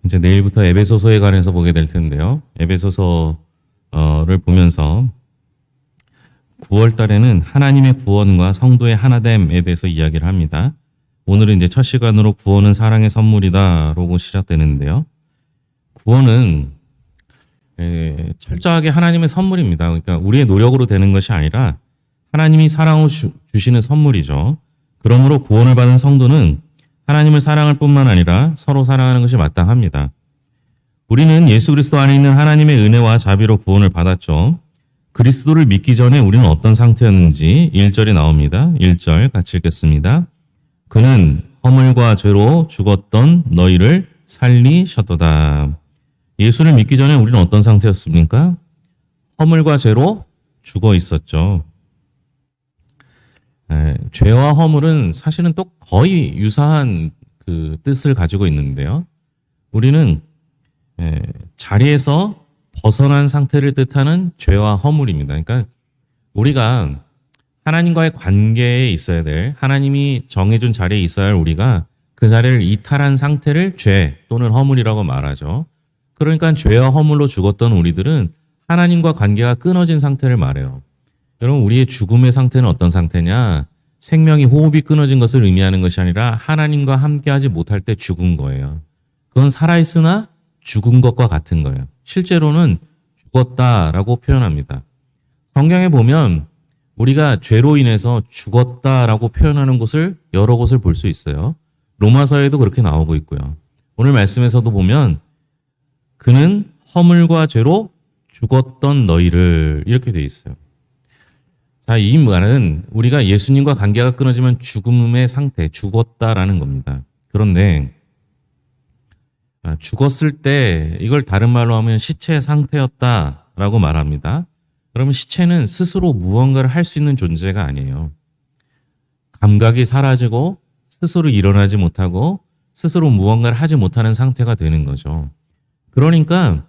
이제 내일부터 에베소서에 관해서 보게 될 텐데요. 에베소서를 보면서 9월 달에는 하나님의 구원과 성도의 하나됨에 대해서 이야기를 합니다. 오늘은 이제 첫 시간으로 구원은 사랑의 선물이다라고 시작되는데요. 구원은 철저하게 하나님의 선물입니다. 그러니까 우리의 노력으로 되는 것이 아니라 하나님이 사랑으로 주시는 선물이죠. 그러므로 구원을 받은 성도는 하나님을 사랑할 뿐만 아니라 서로 사랑하는 것이 마땅합니다. 우리는 예수 그리스도 안에 있는 하나님의 은혜와 자비로 구원을 받았죠. 그리스도를 믿기 전에 우리는 어떤 상태였는지 1절에 나옵니다. 1절 같이 읽겠습니다. 그는 허물과 죄로 죽었던 너희를 살리셨도다. 예수를 믿기 전에 우리는 어떤 상태였습니까? 허물과 죄로 죽어 있었죠. 죄와 허물은 사실은 또 거의 유사한 그 뜻을 가지고 있는데요. 우리는 자리에서 벗어난 상태를 뜻하는 죄와 허물입니다. 그러니까 우리가 하나님과의 관계에 있어야 될, 하나님이 정해준 자리에 있어야 할 우리가 그 자리를 이탈한 상태를 죄 또는 허물이라고 말하죠. 그러니까 죄와 허물로 죽었던 우리들은 하나님과 관계가 끊어진 상태를 말해요. 여러분, 우리의 죽음의 상태는 어떤 상태냐? 생명이 호흡이 끊어진 것을 의미하는 것이 아니라 하나님과 함께하지 못할 때 죽은 거예요. 그건 살아있으나 죽은 것과 같은 거예요. 실제로는 죽었다라고 표현합니다. 성경에 보면 우리가 죄로 인해서 죽었다라고 표현하는 곳을 여러 곳을 볼 수 있어요. 로마서에도 그렇게 나오고 있고요. 오늘 말씀에서도 보면 그는 허물과 죄로 죽었던 너희를 이렇게 돼 있어요. 자, 이 말은 우리가 예수님과 관계가 끊어지면 죽음의 상태, 죽었다라는 겁니다. 그런데 죽었을 때 이걸 다른 말로 하면 시체 상태였다라고 말합니다. 그러면 시체는 스스로 무언가를 할 수 있는 존재가 아니에요. 감각이 사라지고 스스로 일어나지 못하고 스스로 무언가를 하지 못하는 상태가 되는 거죠. 그러니까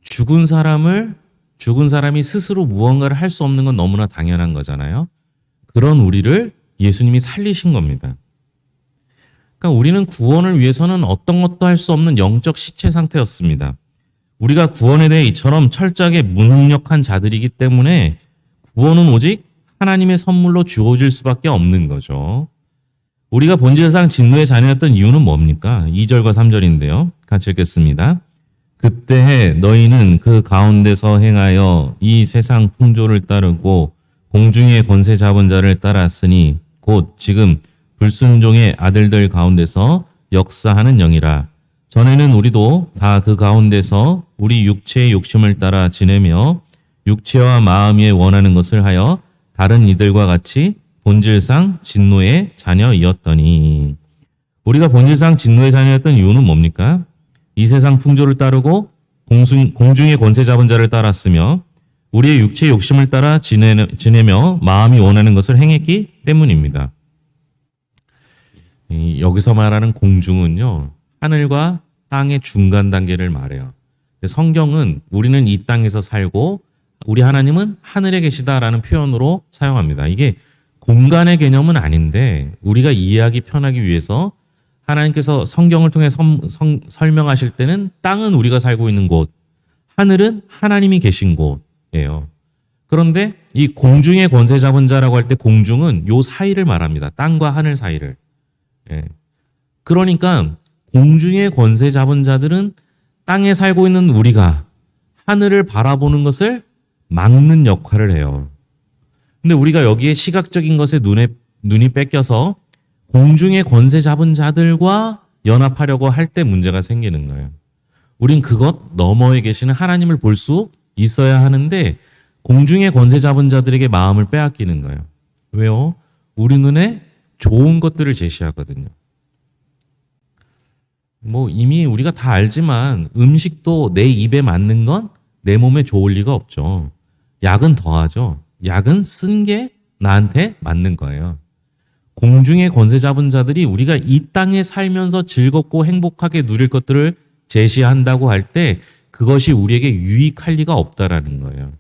죽은 사람이 스스로 무언가를 할 수 없는 건 너무나 당연한 거잖아요. 그런 우리를 예수님이 살리신 겁니다. 그러니까 우리는 구원을 위해서는 어떤 것도 할 수 없는 영적 시체 상태였습니다. 우리가 구원에 대해 이처럼 철저하게 무능력한 자들이기 때문에 구원은 오직 하나님의 선물로 주어질 수밖에 없는 거죠. 우리가 본질상 진노의 자녀였던 이유는 뭡니까? 2절과 3절인데요. 같이 읽겠습니다. 그때에 너희는 그 가운데서 행하여 이 세상 풍조를 따르고 공중의 권세 잡은 자를 따랐으니 곧 지금 불순종의 아들들 가운데서 역사하는 영이라. 전에는 우리도 다 그 가운데서 우리 육체의 욕심을 따라 지내며 육체와 마음이 원하는 것을 하여 다른 이들과 같이 본질상 진노의 자녀이었더니. 우리가 본질상 진노의 자녀였던 이유는 뭡니까? 이 세상 풍조를 따르고 공중의 권세 잡은 자를 따랐으며 우리의 육체의 욕심을 따라 지내며 마음이 원하는 것을 행했기 때문입니다. 여기서 말하는 공중은요, 하늘과 땅의 중간 단계를 말해요. 성경은 우리는 이 땅에서 살고 우리 하나님은 하늘에 계시다라는 표현으로 사용합니다. 이게 공간의 개념은 아닌데 우리가 이해하기 편하기 위해서 하나님께서 성경을 통해 설명하실 때는 땅은 우리가 살고 있는 곳, 하늘은 하나님이 계신 곳이에요. 그런데 이 공중의 권세 잡은 자라고 할 때 공중은 요 사이를 말합니다. 땅과 하늘 사이를. 그러니까 공중의 권세 잡은 자들은 땅에 살고 있는 우리가 하늘을 바라보는 것을 막는 역할을 해요. 근데 우리가 여기에 시각적인 것에 눈이 뺏겨서 공중의 권세 잡은 자들과 연합하려고 할 때 문제가 생기는 거예요. 우린 그것 너머에 계시는 하나님을 볼 수 있어야 하는데 공중의 권세 잡은 자들에게 마음을 빼앗기는 거예요. 왜요? 우리 눈에 좋은 것들을 제시하거든요. 이미 우리가 다 알지만 음식도 내 입에 맞는 건 내 몸에 좋을 리가 없죠. 약은 더하죠. 약은 쓴 게 나한테 맞는 거예요. 공중의 권세 잡은 자들이 우리가 이 땅에 살면서 즐겁고 행복하게 누릴 것들을 제시한다고 할 때 그것이 우리에게 유익할 리가 없다라는 거예요.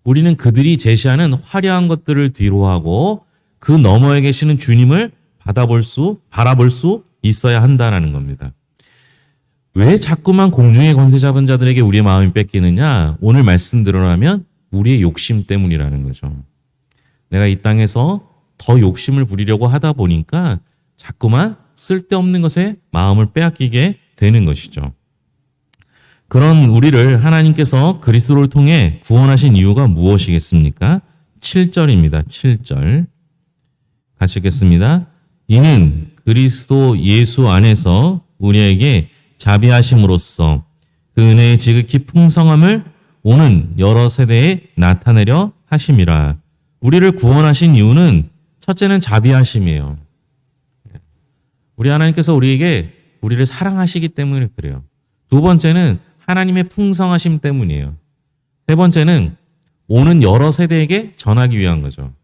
우리는 그들이 제시하는 화려한 것들을 뒤로하고 그 너머에 계시는 주님을 바라볼 수 있어야 한다라는 겁니다. 왜 자꾸만 공중의 권세 잡은 자들에게 우리의 마음이 뺏기느냐? 오늘 말씀대로라면 우리의 욕심 때문이라는 거죠. 내가 이 땅에서 더 욕심을 부리려고 하다 보니까 자꾸만 쓸데없는 것에 마음을 빼앗기게 되는 것이죠. 그런 우리를 하나님께서 그리스도를 통해 구원하신 이유가 무엇이겠습니까? 7절입니다. 7절. 같이 읽겠습니다. 이는 그리스도 예수 안에서 우리에게 자비하심으로써 그 은혜의 지극히 풍성함을 오는 여러 세대에 나타내려 하심이라. 우리를 구원하신 이유는 첫째는 자비하심이에요. 우리 하나님께서 우리를 사랑하시기 때문에 그래요. 두 번째는 하나님의 풍성하심 때문이에요. 세 번째는 오는 여러 세대에게 전하기 위한 거죠.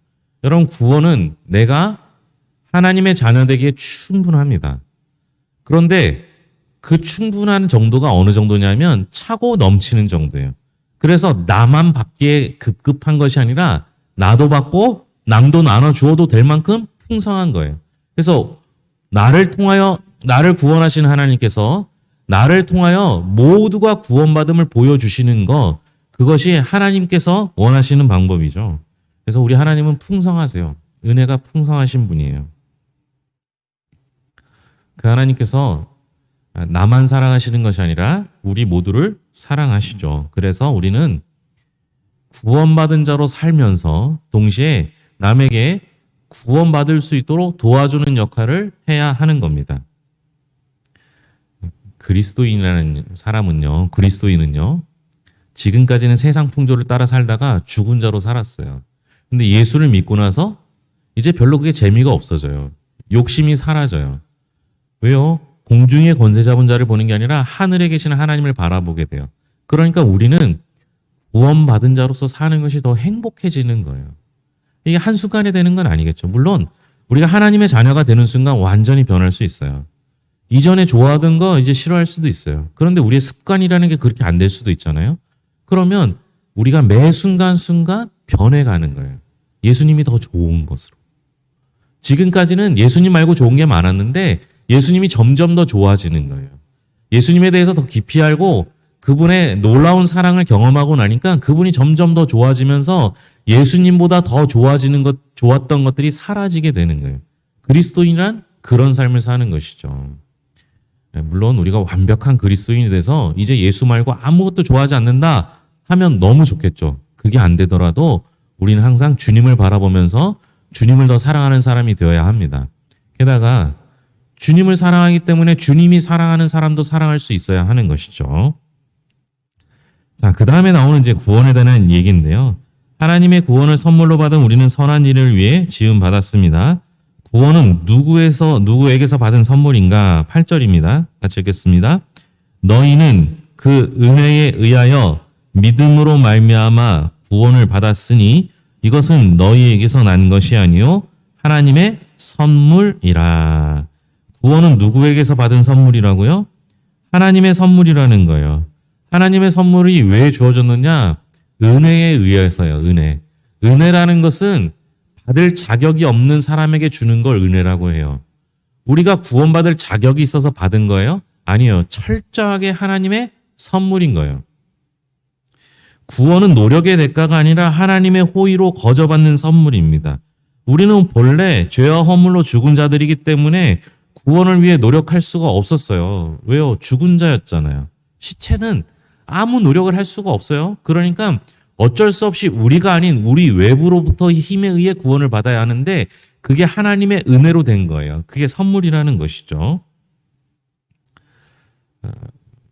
여러분, 구원은 내가 하나님의 자녀되기에 충분합니다. 그런데 그 충분한 정도가 어느 정도냐면 차고 넘치는 정도예요. 그래서 나만 받기에 급급한 것이 아니라 나도 받고 남도 나눠주어도 될 만큼 풍성한 거예요. 그래서 나를 구원하신 하나님께서 나를 통하여 모두가 구원받음을 보여주시는 것, 그것이 하나님께서 원하시는 방법이죠. 그래서 우리 하나님은 풍성하세요. 은혜가 풍성하신 분이에요. 그 하나님께서 나만 사랑하시는 것이 아니라 우리 모두를 사랑하시죠. 그래서 우리는 구원받은 자로 살면서 동시에 남에게 구원받을 수 있도록 도와주는 역할을 해야 하는 겁니다. 그리스도인이라는 사람은요, 그리스도인은요, 지금까지는 세상 풍조를 따라 살다가 죽은 자로 살았어요. 근데 예수를 믿고 나서 이제 별로 그게 재미가 없어져요. 욕심이 사라져요. 왜요? 공중의 권세 잡은 자를 보는 게 아니라 하늘에 계시는 하나님을 바라보게 돼요. 그러니까 우리는 구원받은 자로서 사는 것이 더 행복해지는 거예요. 이게 한순간에 되는 건 아니겠죠. 물론 우리가 하나님의 자녀가 되는 순간 완전히 변할 수 있어요. 이전에 좋아하던 거 이제 싫어할 수도 있어요. 그런데 우리의 습관이라는 게 그렇게 안 될 수도 있잖아요. 그러면 우리가 매 순간순간 변해가는 거예요. 예수님이 더 좋은 것으로. 지금까지는 예수님 말고 좋은 게 많았는데 예수님이 점점 더 좋아지는 거예요. 예수님에 대해서 더 깊이 알고 그분의 놀라운 사랑을 경험하고 나니까 그분이 점점 더 좋아지면서 예수님보다 더 좋았던 것들이 사라지게 되는 거예요. 그리스도인이란 그런 삶을 사는 것이죠. 물론 우리가 완벽한 그리스도인이 돼서 이제 예수 말고 아무것도 좋아하지 않는다 하면 너무 좋겠죠. 그게 안 되더라도 우리는 항상 주님을 바라보면서 주님을 더 사랑하는 사람이 되어야 합니다. 게다가 주님을 사랑하기 때문에 주님이 사랑하는 사람도 사랑할 수 있어야 하는 것이죠. 자, 그 다음에 나오는 이제 구원에 대한 얘기인데요. 하나님의 구원을 선물로 받은 우리는 선한 일을 위해 지음 받았습니다. 구원은 누구에게서 받은 선물인가? 8절입니다. 같이 읽겠습니다. 너희는 그 은혜에 의하여 믿음으로 말미암아 구원을 받았으니 이것은 너희에게서 난 것이 아니요 하나님의 선물이라. 구원은 누구에게서 받은 선물이라고요? 하나님의 선물이라는 거예요. 하나님의 선물이 왜 주어졌느냐? 은혜에 의해서요. 은혜. 은혜라는 것은 받을 자격이 없는 사람에게 주는 걸 은혜라고 해요. 우리가 구원받을 자격이 있어서 받은 거예요? 아니요. 철저하게 하나님의 선물인 거예요. 구원은 노력의 대가가 아니라 하나님의 호의로 거저받는 선물입니다. 우리는 본래 죄와 허물로 죽은 자들이기 때문에 구원을 위해 노력할 수가 없었어요. 왜요? 죽은 자였잖아요. 시체는 아무 노력을 할 수가 없어요. 그러니까 어쩔 수 없이 우리가 아닌 우리 외부로부터 힘에 의해 구원을 받아야 하는데 그게 하나님의 은혜로 된 거예요. 그게 선물이라는 것이죠.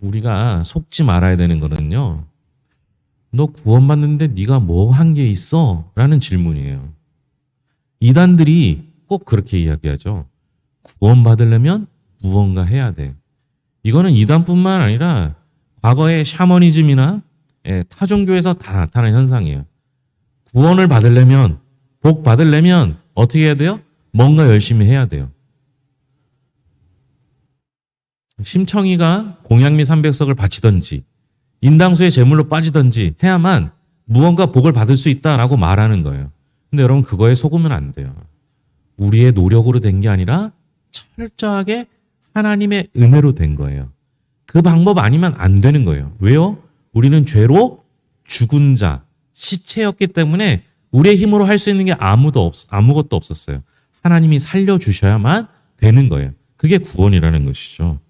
우리가 속지 말아야 되는 거는요. 너 구원받는데 네가 뭐 한 게 있어? 라는 질문이에요. 이단들이 꼭 그렇게 이야기하죠. 구원받으려면 무언가 해야 돼. 이거는 이단뿐만 아니라 과거의 샤머니즘이나 타종교에서 다 나타나는 현상이에요. 구원을 받으려면, 복 받으려면 어떻게 해야 돼요? 뭔가 열심히 해야 돼요. 심청이가 공양 및 삼백석을 바치든지 인당수의 제물로 빠지든지 해야만 무언가 복을 받을 수 있다라고 말하는 거예요. 근데 여러분 그거에 속으면 안 돼요. 우리의 노력으로 된 게 아니라 철저하게 하나님의 은혜로 된 거예요. 그 방법 아니면 안 되는 거예요. 왜요? 우리는 죄로 죽은 자, 시체였기 때문에 우리의 힘으로 할 수 있는 게 아무것도 없었어요. 하나님이 살려주셔야만 되는 거예요. 그게 구원이라는 것이죠.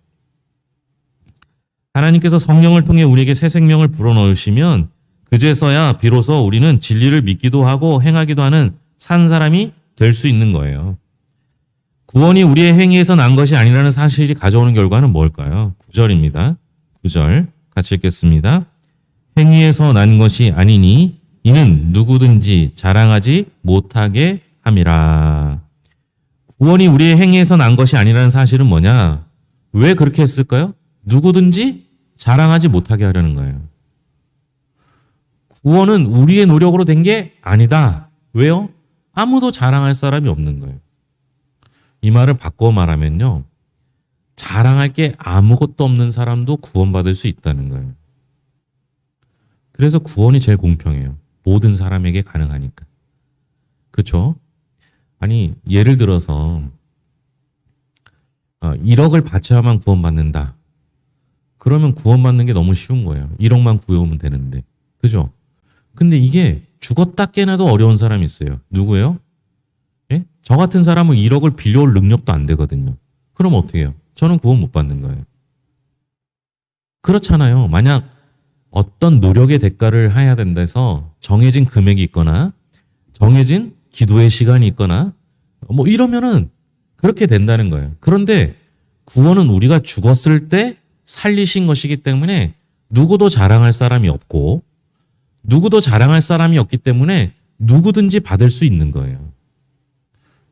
하나님께서 성령을 통해 우리에게 새 생명을 불어넣으시면 그제서야 비로소 우리는 진리를 믿기도 하고 행하기도 하는 산 사람이 될 수 있는 거예요. 구원이 우리의 행위에서 난 것이 아니라는 사실이 가져오는 결과는 뭘까요? 9절입니다. 9절 같이 읽겠습니다. 행위에서 난 것이 아니니 이는 누구든지 자랑하지 못하게 함이라. 구원이 우리의 행위에서 난 것이 아니라는 사실은 뭐냐? 왜 그렇게 했을까요? 누구든지 자랑하지 못하게 하려는 거예요. 구원은 우리의 노력으로 된 게 아니다. 왜요? 아무도 자랑할 사람이 없는 거예요. 이 말을 바꿔 말하면요. 자랑할 게 아무것도 없는 사람도 구원받을 수 있다는 거예요. 그래서 구원이 제일 공평해요. 모든 사람에게 가능하니까. 그렇죠? 아니 예를 들어서 1억을 바쳐야만 구원받는다. 그러면 구원받는 게 너무 쉬운 거예요. 1억만 구해오면 되는데. 그죠? 근데 이게 죽었다 깨나도 어려운 사람이 있어요. 누구예요? 예? 저 같은 사람은 1억을 빌려올 능력도 안 되거든요. 그럼 어떻게 해요? 저는 구원 못 받는 거예요. 그렇잖아요. 만약 어떤 노력의 대가를 해야 된다 해서 정해진 금액이 있거나 정해진 기도의 시간이 있거나 뭐 이러면은 그렇게 된다는 거예요. 그런데 구원은 우리가 죽었을 때 살리신 것이기 때문에 누구도 자랑할 사람이 없고 누구도 자랑할 사람이 없기 때문에 누구든지 받을 수 있는 거예요.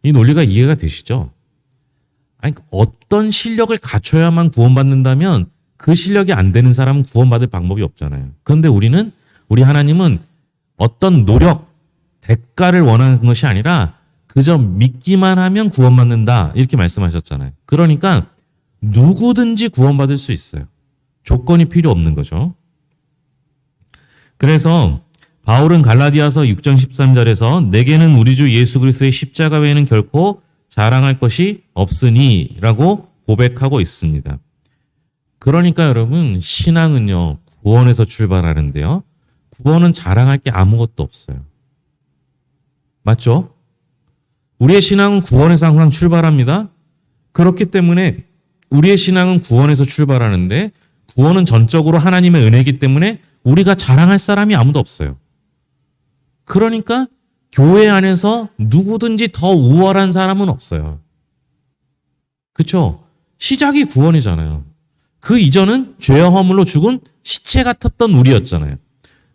이 논리가 이해가 되시죠? 아니, 어떤 실력을 갖춰야만 구원받는다면 그 실력이 안 되는 사람은 구원받을 방법이 없잖아요. 그런데 우리 하나님은 어떤 노력, 대가를 원하는 것이 아니라 그저 믿기만 하면 구원받는다. 이렇게 말씀하셨잖아요. 그러니까 누구든지 구원받을 수 있어요. 조건이 필요 없는 거죠. 그래서 바울은 갈라디아서 6장 13절에서 내게는 우리 주 예수 그리스도의 십자가 외에는 결코 자랑할 것이 없으니 라고 고백하고 있습니다. 그러니까 여러분 신앙은요 구원에서 출발하는데요. 구원은 자랑할 게 아무것도 없어요. 맞죠? 우리의 신앙은 구원에서 항상 출발합니다. 그렇기 때문에 우리의 신앙은 구원에서 출발하는데 구원은 전적으로 하나님의 은혜이기 때문에 우리가 자랑할 사람이 아무도 없어요. 그러니까 교회 안에서 누구든지 더 우월한 사람은 없어요. 그렇죠? 시작이 구원이잖아요. 그 이전은 죄와 허물로 죽은 시체 같았던 우리였잖아요.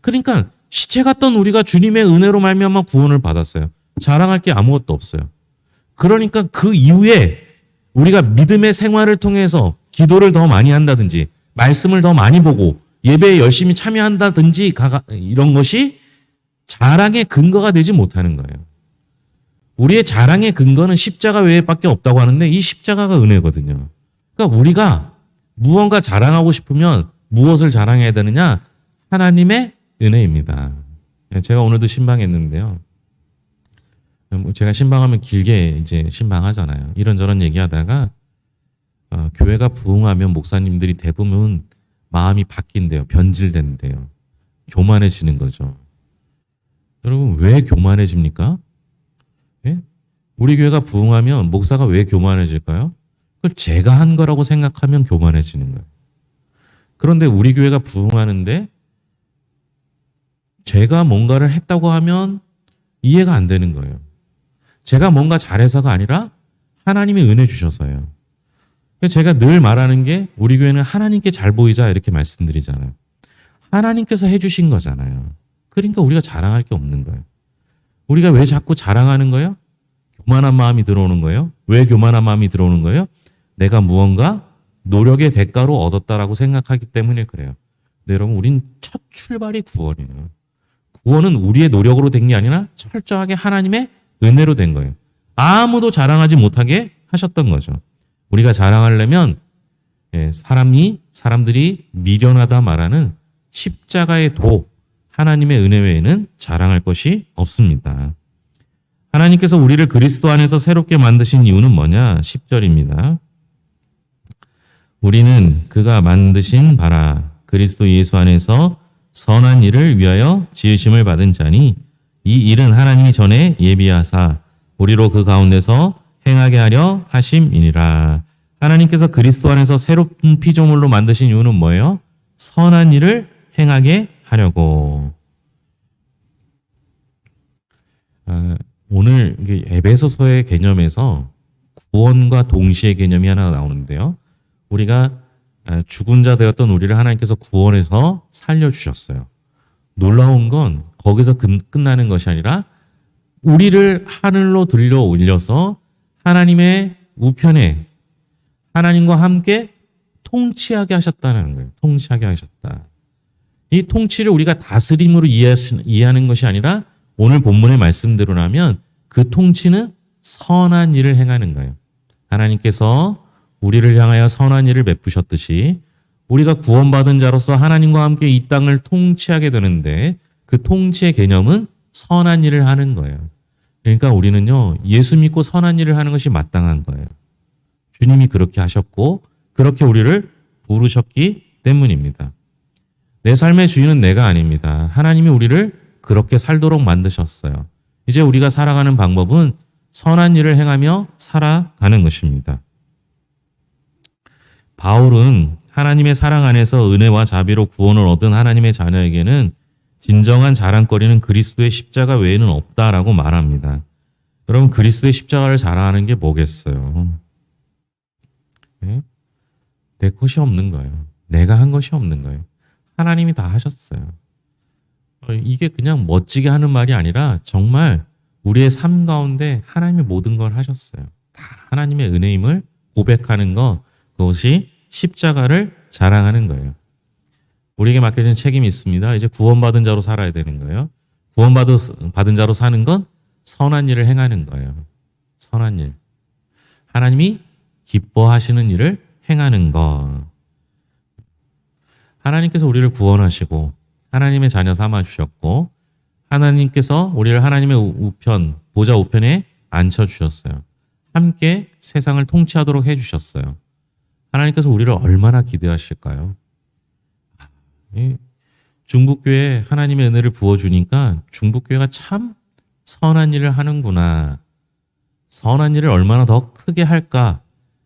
그러니까 시체 같던 우리가 주님의 은혜로 말미암아 구원을 받았어요. 자랑할 게 아무것도 없어요. 그러니까 그 이후에 우리가 믿음의 생활을 통해서 기도를 더 많이 한다든지 말씀을 더 많이 보고 예배에 열심히 참여한다든지 이런 것이 자랑의 근거가 되지 못하는 거예요. 우리의 자랑의 근거는 십자가 외에밖에 없다고 하는데 이 십자가가 은혜거든요. 그러니까 우리가 무언가 자랑하고 싶으면 무엇을 자랑해야 되느냐? 하나님의 은혜입니다. 제가 오늘도 신방했는데요. 제가 신방하면 길게 이제 신방하잖아요. 이런저런 얘기하다가 교회가 부흥하면 목사님들이 대부분 마음이 바뀐대요. 변질된대요. 교만해지는 거죠. 여러분 왜 교만해집니까? 예? 우리 교회가 부흥하면 목사가 왜 교만해질까요? 그걸 제가 한 거라고 생각하면 교만해지는 거예요. 그런데 우리 교회가 부흥하는데 제가 뭔가를 했다고 하면 이해가 안 되는 거예요. 제가 뭔가 잘해서가 아니라 하나님이 은혜 주셔서요. 제가 늘 말하는 게 우리 교회는 하나님께 잘 보이자 이렇게 말씀드리잖아요. 하나님께서 해주신 거잖아요. 그러니까 우리가 자랑할 게 없는 거예요. 우리가 왜 자꾸 자랑하는 거예요? 교만한 마음이 들어오는 거예요. 왜 교만한 마음이 들어오는 거예요? 내가 무언가 노력의 대가로 얻었다라고 생각하기 때문에 그래요. 근데 여러분 우린 첫 출발이 구원이에요. 구원은 우리의 노력으로 된 게 아니라 철저하게 하나님의 은혜로 된 거예요. 아무도 자랑하지 못하게 하셨던 거죠. 우리가 자랑하려면 사람들이 미련하다 말하는 십자가의 도, 하나님의 은혜 외에는 자랑할 것이 없습니다. 하나님께서 우리를 그리스도 안에서 새롭게 만드신 이유는 뭐냐? 10절입니다. 우리는 그가 만드신 바라 그리스도 예수 안에서 선한 일을 위하여 지으심을 받은 자니 이 일은 하나님이 전에 예비하사 우리로 그 가운데서 행하게 하려 하심이니라. 하나님께서 그리스도 안에서 새로운 피조물로 만드신 이유는 뭐예요? 선한 일을 행하게 하려고. 오늘 에베소서의 개념에서 구원과 동시의 개념이 하나 나오는데요. 우리가 죽은 자 되었던 우리를 하나님께서 구원해서 살려주셨어요. 놀라운 건 거기서 끝나는 것이 아니라 우리를 하늘로 들려 올려서 하나님의 우편에 하나님과 함께 통치하게 하셨다는 거예요. 통치하게 하셨다. 이 통치를 우리가 다스림으로 이해하는 것이 아니라 오늘 본문의 말씀대로라면 그 통치는 선한 일을 행하는 거예요. 하나님께서 우리를 향하여 선한 일을 베푸셨듯이 우리가 구원받은 자로서 하나님과 함께 이 땅을 통치하게 되는데 그 통치의 개념은 선한 일을 하는 거예요. 그러니까 우리는요, 예수 믿고 선한 일을 하는 것이 마땅한 거예요. 주님이 그렇게 하셨고 그렇게 우리를 부르셨기 때문입니다. 내 삶의 주인은 내가 아닙니다. 하나님이 우리를 그렇게 살도록 만드셨어요. 이제 우리가 살아가는 방법은 선한 일을 행하며 살아가는 것입니다. 바울은 하나님의 사랑 안에서 은혜와 자비로 구원을 얻은 하나님의 자녀에게는 진정한 자랑거리는 그리스도의 십자가 외에는 없다라고 말합니다. 여러분, 그리스도의 십자가를 자랑하는 게 뭐겠어요? 네? 내 것이 없는 거예요. 내가 한 것이 없는 거예요. 하나님이 다 하셨어요. 이게 그냥 멋지게 하는 말이 아니라 정말 우리의 삶 가운데 하나님이 모든 걸 하셨어요. 다 하나님의 은혜임을 고백하는 것, 그것이 십자가를 자랑하는 거예요. 우리에게 맡겨진 책임이 있습니다. 이제 구원받은 자로 살아야 되는 거예요. 구원받은 자로 사는 건 선한 일을 행하는 거예요. 선한 일. 하나님이 기뻐하시는 일을 행하는 것. 하나님께서 우리를 구원하시고 하나님의 자녀 삼아 주셨고 하나님께서 우리를 하나님의 우편, 보좌 우편에 앉혀 주셨어요. 함께 세상을 통치하도록 해 주셨어요. 하나님께서 우리를 얼마나 기대하실까요? 중국교회에 하나님의 은혜를 부어주니까 중국교회가 참 선한 일을 하는구나. 선한 일을 얼마나 더 크게 할까?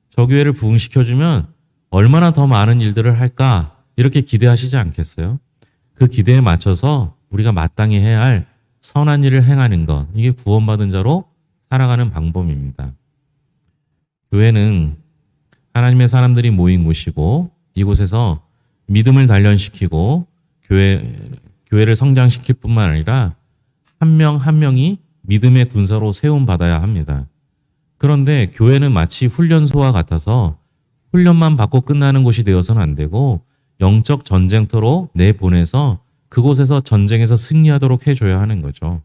저 교회를 부흥시켜주면 얼마나 더 많은 일들을 할까? 이렇게 기대하시지 않겠어요? 그 기대에 맞춰서 우리가 마땅히 해야 할 선한 일을 행하는 것. 이게 구원받은 자로 살아가는 방법입니다. 교회는 하나님의 사람들이 모인 곳이고 이곳에서 믿음을 단련시키고 교회를 성장시킬 뿐만 아니라 한 명 한 명이 믿음의 군사로 세움받아야 합니다. 그런데 교회는 마치 훈련소와 같아서 훈련만 받고 끝나는 곳이 되어서는 안 되고 영적 전쟁터로 내보내서 그곳에서 전쟁에서 승리하도록 해줘야 하는 거죠.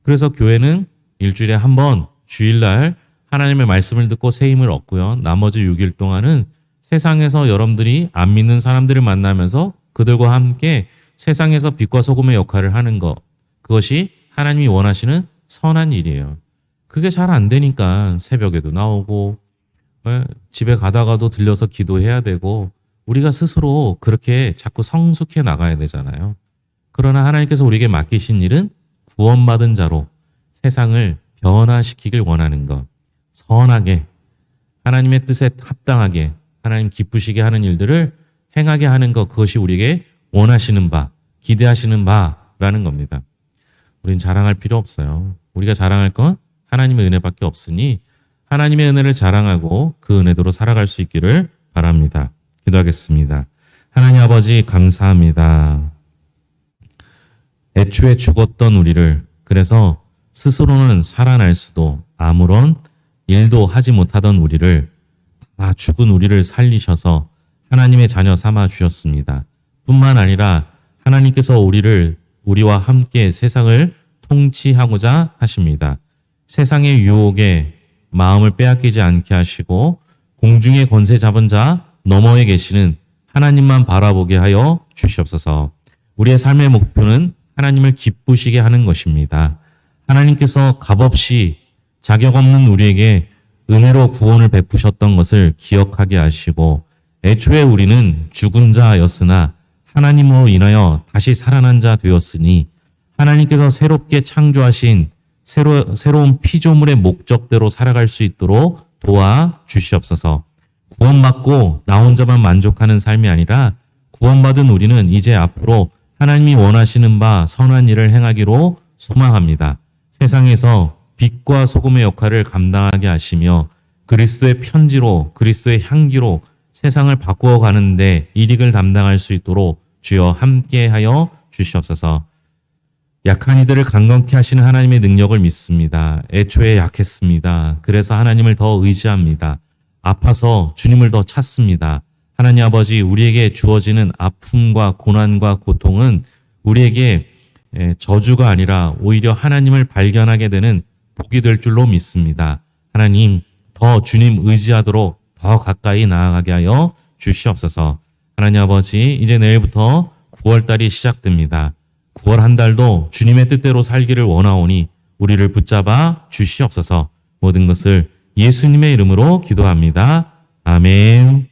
그래서 교회는 일주일에 한 번 주일날 하나님의 말씀을 듣고 새 힘을 얻고요. 나머지 6일 동안은 세상에서 여러분들이 안 믿는 사람들을 만나면서 그들과 함께 세상에서 빛과 소금의 역할을 하는 것. 그것이 하나님이 원하시는 선한 일이에요. 그게 잘 안 되니까 새벽에도 나오고 집에 가다가도 들려서 기도해야 되고 우리가 스스로 그렇게 자꾸 성숙해 나가야 되잖아요. 그러나 하나님께서 우리에게 맡기신 일은 구원받은 자로 세상을 변화시키길 원하는 것. 선하게 하나님의 뜻에 합당하게 하나님 기쁘시게 하는 일들을 행하게 하는 것. 그것이 우리에게 원하시는 바, 기대하시는 바라는 겁니다. 우린 자랑할 필요 없어요. 우리가 자랑할 건 하나님의 은혜밖에 없으니 하나님의 은혜를 자랑하고 그 은혜대로 살아갈 수 있기를 바랍니다. 기도하겠습니다. 하나님 아버지 감사합니다. 애초에 죽었던 우리를 그래서 스스로는 살아날 수도 아무런 일도 하지 못하던 우리를 다 죽은 우리를 살리셔서 하나님의 자녀 삼아 주셨습니다. 뿐만 아니라 하나님께서 우리와 함께 세상을 통치하고자 하십니다. 세상의 유혹에 마음을 빼앗기지 않게 하시고 공중의 권세 잡은 자 너머에 계시는 하나님만 바라보게 하여 주시옵소서. 우리의 삶의 목표는 하나님을 기쁘시게 하는 것입니다. 하나님께서 값없이 자격 없는 우리에게 은혜로 구원을 베푸셨던 것을 기억하게 하시고 애초에 우리는 죽은 자였으나 하나님으로 인하여 다시 살아난 자 되었으니 하나님께서 새롭게 창조하신 새로운 피조물의 목적대로 살아갈 수 있도록 도와 주시옵소서. 구원받고 나 혼자만 만족하는 삶이 아니라 구원받은 우리는 이제 앞으로 하나님이 원하시는 바 선한 일을 행하기로 소망합니다. 세상에서 빛과 소금의 역할을 감당하게 하시며 그리스도의 편지로 그리스도의 향기로 세상을 바꾸어 가는데 일익을 담당할 수 있도록 주여 함께하여 주시옵소서. 약한 이들을 강건케 하시는 하나님의 능력을 믿습니다. 애초에 약했습니다. 그래서 하나님을 더 의지합니다. 아파서 주님을 더 찾습니다. 하나님 아버지, 우리에게 주어지는 아픔과 고난과 고통은 우리에게 저주가 아니라 오히려 하나님을 발견하게 되는 복이 될 줄로 믿습니다. 하나님, 더 주님 의지하도록 더 가까이 나아가게 하여 주시옵소서. 하나님 아버지, 이제 내일부터 9월달이 시작됩니다. 9월 한 달도 주님의 뜻대로 살기를 원하오니 우리를 붙잡아 주시옵소서. 모든 것을 예수님의 이름으로 기도합니다. 아멘.